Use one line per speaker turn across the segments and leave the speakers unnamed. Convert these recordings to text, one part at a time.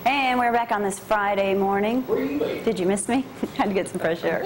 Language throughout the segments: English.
And we're back on this Friday morning.
Where you been?
Did you miss me? Had to get some fresh air.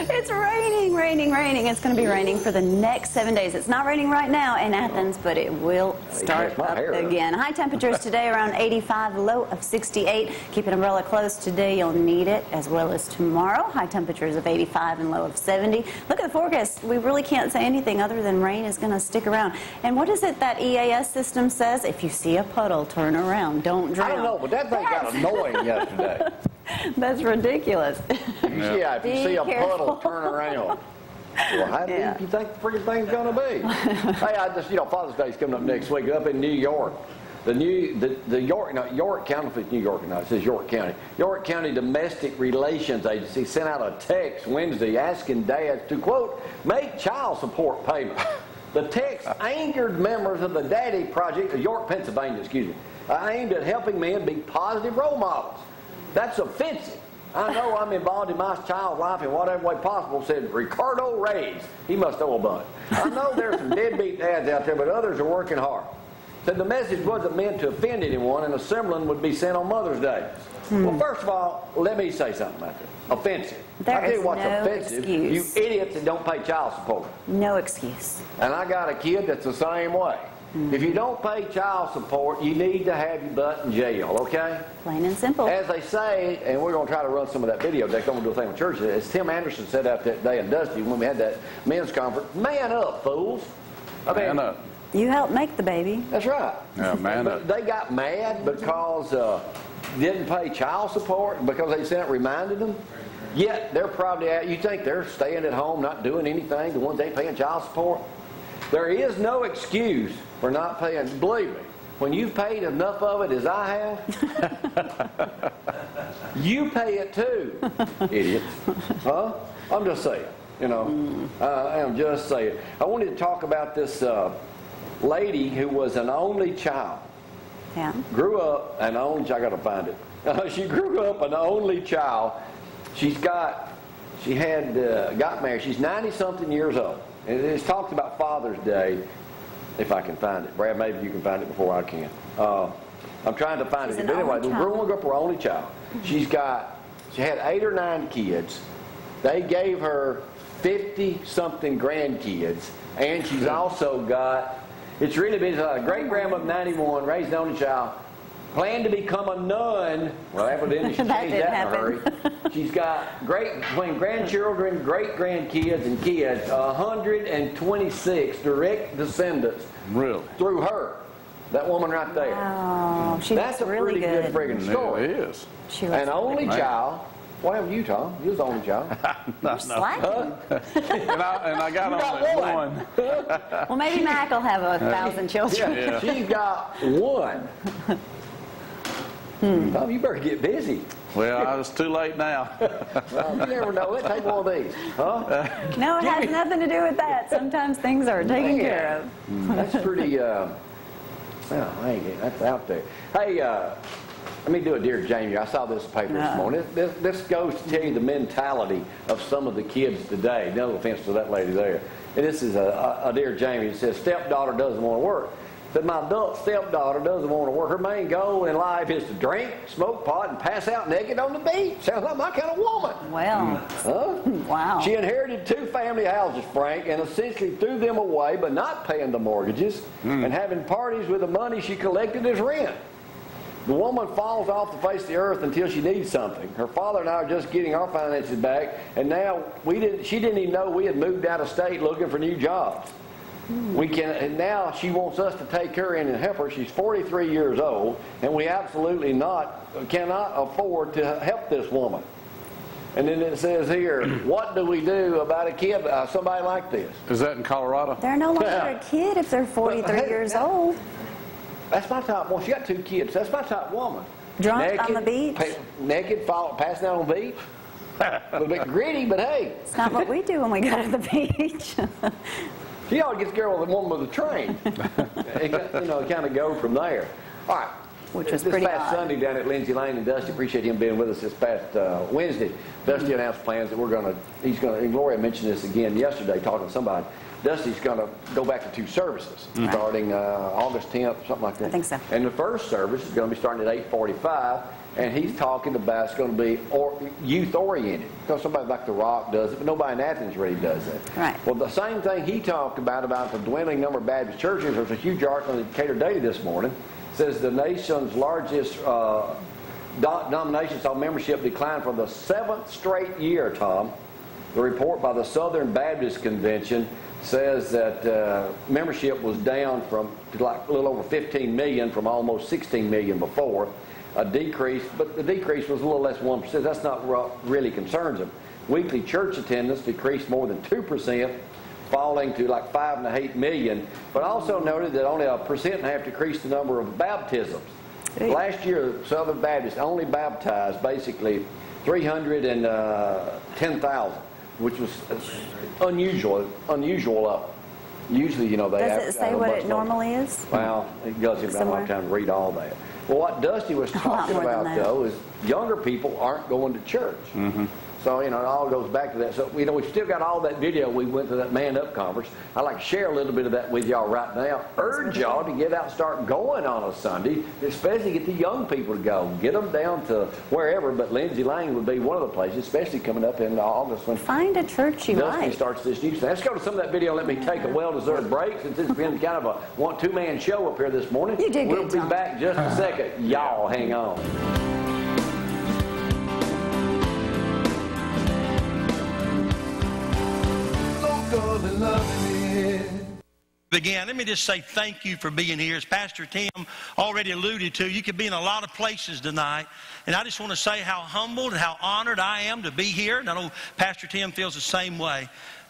It's raining, raining, raining. It's going to be raining for the next 7 days. It's not raining right now in Athens, but it will start up again. High temperatures today around 85, low of 68. Keep an umbrella close today. You'll need it, as well as tomorrow. High temperatures of 85 and low of 70. Look at the forecast. We really can't say anything other than rain is going to stick around. And what is it that EAS system says? If you see a puddle, turn around. Don't drown.
I don't know, but that thing got annoying yesterday.
That's ridiculous.
Yeah, if you see a
careful.
puddle, turn around. Well, how deep do you think the freaking thing's going to be? Hey, I just, Father's Day's coming up next week up in New York. York County, if it's New York or not, it says York County. York County Domestic Relations Agency sent out a text Wednesday asking dads to, quote, make child support payments. The text angered members of the Daddy Project of York, Pennsylvania, aimed at helping men be positive role models. That's offensive. I know I'm involved in my child's life in whatever way possible, said Ricardo Reyes. He must owe a bunch. I know there's some deadbeat dads out there, but others are working hard. Said the message wasn't meant to offend anyone, and a similar would be sent on Mother's Day. Well, first of all, let me say something about this. Offensive.
There
I tell you what's
no
offensive.
excuse.
You idiots that don't pay child support.
No excuse.
And I got a kid that's the same way. If you don't pay child support, you need to have your butt in jail, okay?
Plain and simple.
As they say, and we're going to try to run some of that video, they're going to do a thing with churches, as Tim Anderson said out that day in Dusty when we had that men's conference, man up, fools.
Man up.
You helped make the baby.
That's right.
Yeah, man up.
They got mad because didn't pay child support because they sent reminded them. Yet they're probably you think they're staying at home, not doing anything, the ones they paying child support. There is no excuse for not paying. Believe me, when you've paid enough of it as I have, you pay it too, idiots. Huh? I'm just saying. I am just saying. I wanted to talk about this lady who was an only child.
Yeah.
Grew up an only. I got to find it. She grew up an only child. She got married. She's 90-something years old. And it's talked about Father's Day, if I can find it. Brad, maybe you can find it before I can. I'm trying to find it. But anyway, the woman grew up her only child. She had 8 or 9 kids. They gave her 50-something grandkids. And she's also got, it's really been a great-grandmother of 91, raised an only child. Planned to become a nun. Well, evidently she changed that in a hurry. She's got between grandchildren, great-grandkids, and kids, 126 direct descendants.
Really?
Through her. That woman right there.
Wow.
That's a
really
pretty good friggin' story.
It is.
An only child. What happened to you, Tom? You was the only child.
You're slacking.
And I got only one.
Well, maybe Mac will have 1,000 children.
Yeah. She's got one. Tom, you better get busy.
Well, I was too late now.
Well, you never know. Let's take one of these. Huh?
No, it has nothing to do with that. Sometimes things are taken care of.
That's pretty, that's out there. Hey, let me do it, dear Jamie. I saw this paper this morning. This goes to tell you the mentality of some of the kids today. No offense to that lady there. And this is a dear Jamie. It says, stepdaughter doesn't want to work. Said, my adult stepdaughter doesn't want to work. Her main goal in life is to drink, smoke pot, and pass out naked on the beach. Sounds like my kind of woman.
Well, wow.
She inherited 2 family houses, Frank, and essentially threw them away by not paying the mortgages and having parties with the money she collected as rent. The woman falls off the face of the earth until she needs something. Her father and I are just getting our finances back, and now she didn't even know we had moved out of state looking for new jobs. And now she wants us to take her in and help her. She's 43 years old, and we absolutely cannot afford to help this woman. And then it says here, what do we do about a kid, somebody like this?
Is that in Colorado?
They're no longer a kid if they're 43 years old.
That's my type woman. She got 2 kids. That's my type woman.
Drunk on the beach?
Naked, passing out on the beach. A little bit gritty, but hey.
It's not what we do when we go to the beach.
She ought to get together with a woman with a train. Kind of go from there. All right.
Which was
this
pretty
past
odd.
Sunday down at Lindsay Lane and Dusty, appreciate him being with us this past Wednesday. Dusty announced plans that and Gloria mentioned this again yesterday talking to somebody. Dusty's going to go back to 2 services starting August 10th, something like that.
I think so.
And the first service is going to be starting at 8:45, and he's talking about it's going to be youth-oriented. Because somebody like The Rock does it, but nobody in Athens really does it.
Right.
Well, the same thing he talked about the dwindling number of Baptist churches. There's a huge article in the Decatur Daily this morning. It says the nation's largest denomination saw membership decline for the 7th straight year, Tom. The report by the Southern Baptist Convention says that membership was down to like a little over 15 million from almost 16 million before. A decrease, but the decrease was a little less than 1%. That's not what really concerns them. Weekly church attendance decreased more than 2%, falling to like 5.5 million, but also noted that only 1.5% decreased the number of baptisms. Last year, Southern Baptist only baptized basically 310,000, which was unusual up. Usually, you know, they
Does it say what it normally is?
Well, it doesn't. I don't have time to read all that. Well, what Dusty was talking about, though, is younger people aren't going to church. So, you know, it all goes back to that. So, you know, we've still got all that video. We went to that Man Up conference. I'd like to share a little bit of that with y'all right now. Urge y'all to get out and start going on a Sunday, especially get the young people to go. Get them down to wherever, but Lindsay Lane would be one of the places, especially coming up in August when
Find a church you
Dusty
like.
starts this new thing. Let's go to some of that video. Let me take a well-deserved break since it's been kind of a 1-2-man show up here this morning.
You did good,
We'll be
Tom.
back just a second. Y'all hang on.
Let me just say thank you for being here. As Pastor Tim already alluded to, you could be in a lot of places tonight. And I just want to say how humbled and how honored I am to be here. And I know Pastor Tim feels the same way.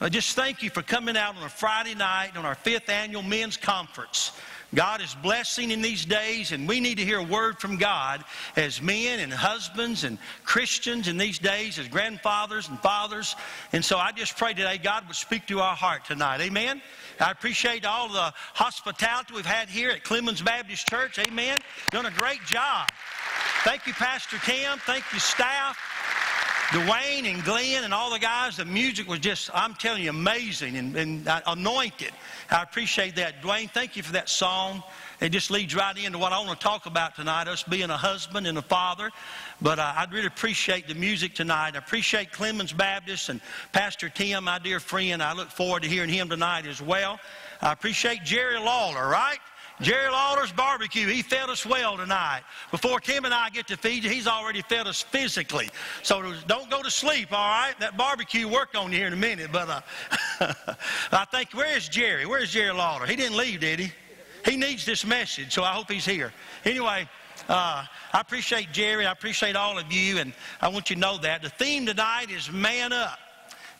Just thank you for coming out on a Friday night on our 5th annual men's conference. God is blessing in these days, and we need to hear a word from God as men and husbands and Christians in these days, as grandfathers and fathers. And so I just pray today God would speak to our heart tonight. Amen. I appreciate all the hospitality we've had here at Clemens Baptist Church. Amen. Done a great job. Thank you, Pastor Tim. Thank you, staff. Dwayne and Glenn and all the guys. The music was just, I'm telling you, amazing and anointed. I appreciate that. Dwayne, thank you for that song. It just leads right into what I want to talk about tonight, us being a husband and a father. But I'd really appreciate the music tonight. I appreciate Clemens Baptist and Pastor Tim, my dear friend. I look forward to hearing him tonight as well. I appreciate Jerry Lawler, right? Jerry Lawler's barbecue, he fed us well tonight. Before Tim and I get to feed you, he's already fed us physically. So don't go to sleep, all right? That barbecue worked on you here in a minute. But I think, where's Jerry? Where's Jerry Lawler? He didn't leave, did he? He needs this message, so I hope he's here. Anyway, I appreciate Jerry. I appreciate all of you, and I want you to know that. The theme tonight is Man Up.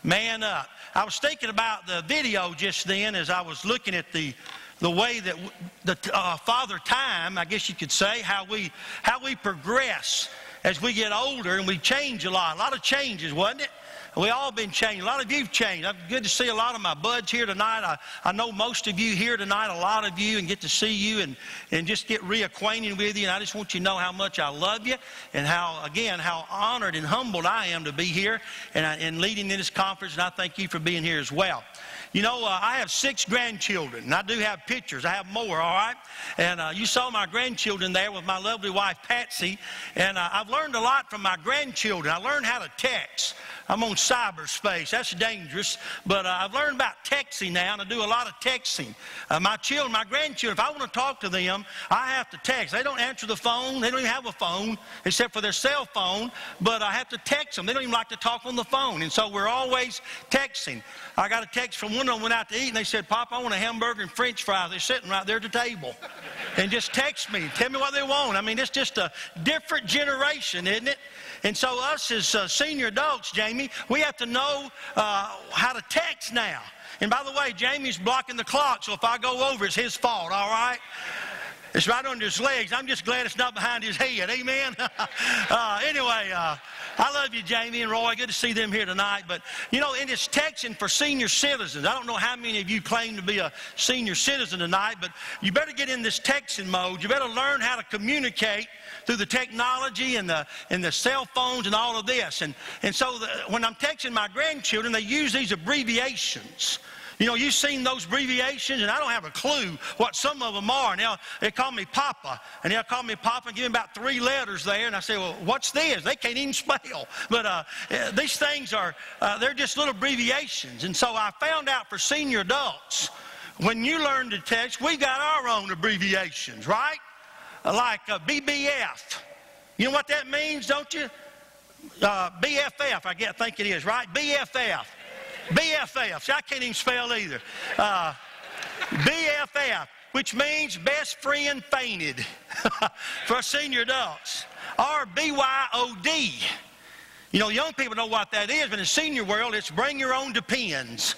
Man Up. I was thinking about the video just then as I was looking at the way that the Father Time, I guess you could say, how we progress as we get older and we change a lot of changes, wasn't it? We all been changed. A lot of you've changed. It's good to see a lot of my buds here tonight. I know most of you here tonight, a lot of you, and get to see you and just get reacquainted with you. And I just want you to know how much I love you and how honored and humbled I am to be here and leading in this conference. And I thank you for being here as well. You know, I have 6 grandchildren, and I do have pictures. I have more, all right? And you saw my grandchildren there with my lovely wife, Patsy. And I've learned a lot from my grandchildren. I learned how to text. I'm on cyberspace. That's dangerous. But I've learned about texting now, and I do a lot of texting. My grandchildren, if I want to talk to them, I have to text. They don't answer the phone. They don't even have a phone except for their cell phone. But I have to text them. They don't even like to talk on the phone. And so we're always texting. I got a text from one of them went out to eat, and they said, Pop, I want a hamburger and french fries. They're sitting right there at the table. And just text me. Tell me what they want. I mean, it's just a different generation, isn't it? And so us as senior adults, Jamie, we have to know how to text now. And by the way, Jamie's blocking the clock, so if I go over, it's his fault, all right? It's right under his legs. I'm just glad it's not behind his head. Amen? Anyway, I love you, Jamie and Roy. Good to see them here tonight. But, you know, and it's texting for senior citizens. I don't know how many of you claim to be a senior citizen tonight, but you better get in this texting mode. You better learn how to communicate through the technology and the cell phones and all of this. And so when I'm texting my grandchildren, they use these abbreviations. You know, you've seen those abbreviations, and I don't have a clue what some of them are. Now, they call me Papa, and they'll call me Papa and give me about 3 letters there, and I say, well, what's this? They can't even spell. But these things are, they're just little abbreviations. And so I found out for senior adults, when you learn to text, we got our own abbreviations, right? Like BBF. You know what that means, don't you? BFF, I think it is, right? BFF. BFF. See, I can't even spell either. BFF, which means best friend fainted for senior adults. Or BYOD. You know, young people know what that is, but in the senior world, it's bring your own Depends.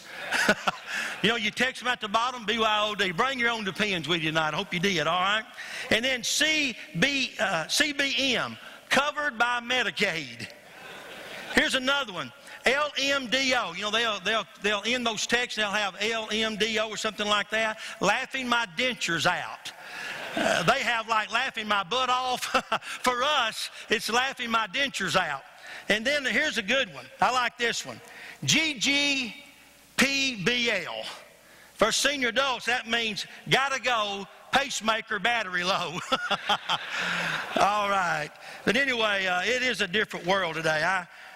You know, you text them at the bottom, BYOD. Bring your own Depends with you tonight. I hope you did, all right? And then CBM, covered by Medicaid. Here's another one. LMDO. You know, they'll end those texts, they'll have LMDO or something like that. Laughing my dentures out. They have like laughing my butt off. For us, it's laughing my dentures out. And then here's a good one. I like this one. GGPBL. For senior adults, that means gotta go, pacemaker, battery low. All right. But anyway, it is a different world today.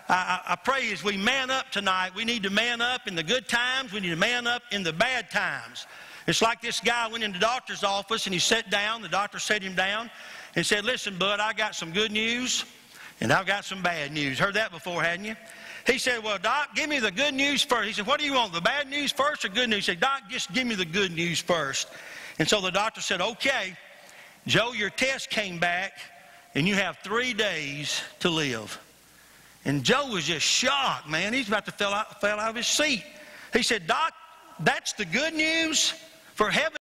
I pray as we man up tonight, we need to man up in the good times. We need to man up in the bad times. It's like this guy went in the doctor's office and he sat down. The doctor sat him down and said, listen, bud, I got some good news and I've got some bad news. Heard that before, hadn't you? He said, well, Doc, give me the good news first. He said, what do you want, the bad news first or good news? He said, Doc, just give me the good news first. And so the doctor said, okay, Joe, your test came back and you have 3 days to live. And Joe was just shocked, man. He's about to fell out of his seat. He said, Doc, that's the good news? For heaven's